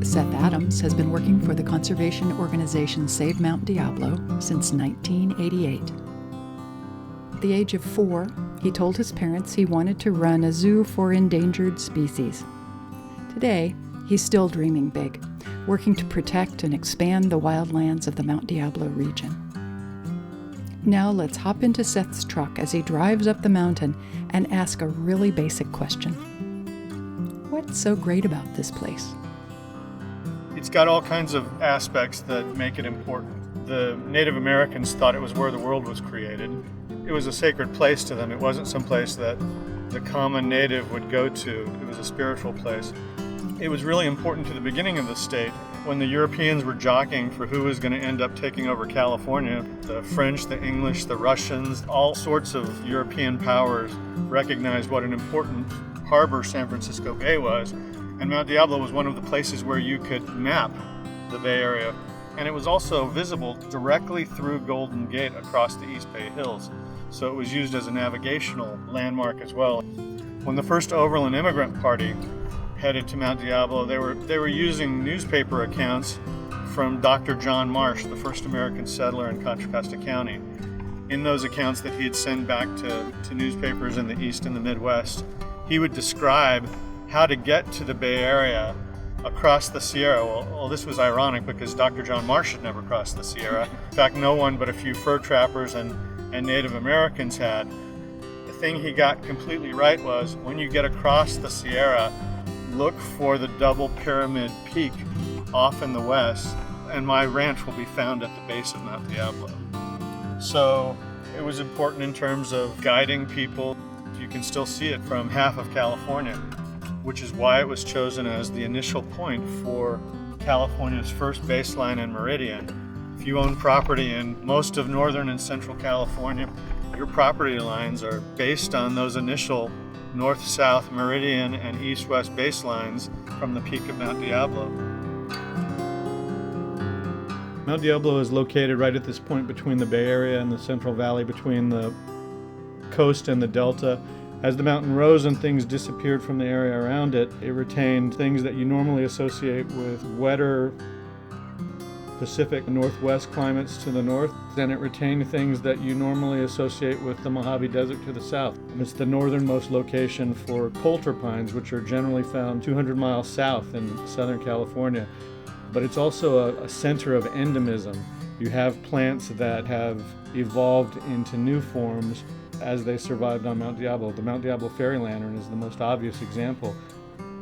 Seth Adams has been working for the conservation organization Save Mount Diablo since 1988. At the age of 4, he told his parents he wanted to run a zoo for endangered species. Today, he's still dreaming big, working to protect and expand the wildlands of the Mount Diablo region. Now let's hop into Seth's truck as he drives up the mountain and ask a really basic question. What's so great about this place? It's got all kinds of aspects that make it important. The Native Americans thought it was where the world was created. It was a sacred place to them. It wasn't some place that the common native would go to. It was a spiritual place. It was really important to the beginning of the state when the Europeans were jockeying for who was going to end up taking over California. The French, the English, the Russians, all sorts of European powers recognized what an important harbor San Francisco Bay was. And Mount Diablo was one of the places where you could map the Bay Area. And it was also visible directly through Golden Gate across the East Bay Hills. So it was used as a navigational landmark as well. When the first Overland Immigrant Party headed to Mount Diablo, they were using newspaper accounts from Dr. John Marsh, the first American settler in Contra Costa County. In those accounts that he'd send back to newspapers in the East and the Midwest, he would describe how to get to the Bay Area across the Sierra. Well, this was ironic because Dr. John Marsh had never crossed the Sierra. In fact, no one but a few fur trappers and Native Americans had. The thing he got completely right was when you get across the Sierra, look for the double pyramid peak off in the west, and my ranch will be found at the base of Mount Diablo. So it was important in terms of guiding people. You can still see it from half of California, which is why it was chosen as the initial point for California's first baseline and meridian. If you own property in most of northern and central California, your property lines are based on those initial north-south meridian and east-west baselines from the peak of Mount Diablo. Mount Diablo is located right at this point between the Bay Area and the Central Valley, between the coast and the delta. As the mountain rose and things disappeared from the area around it, it retained things that you normally associate with wetter Pacific Northwest climates to the north, and it retained things that you normally associate with the Mojave Desert to the south. And it's the northernmost location for coulter pines, which are generally found 200 miles south in Southern California. But it's also a center of endemism. You have plants that have evolved into new forms as they survived on Mount Diablo. The Mount Diablo fairy lantern is the most obvious example.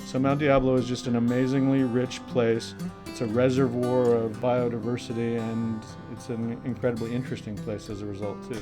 So Mount Diablo is just an amazingly rich place. It's a reservoir of biodiversity, and it's an incredibly interesting place as a result too.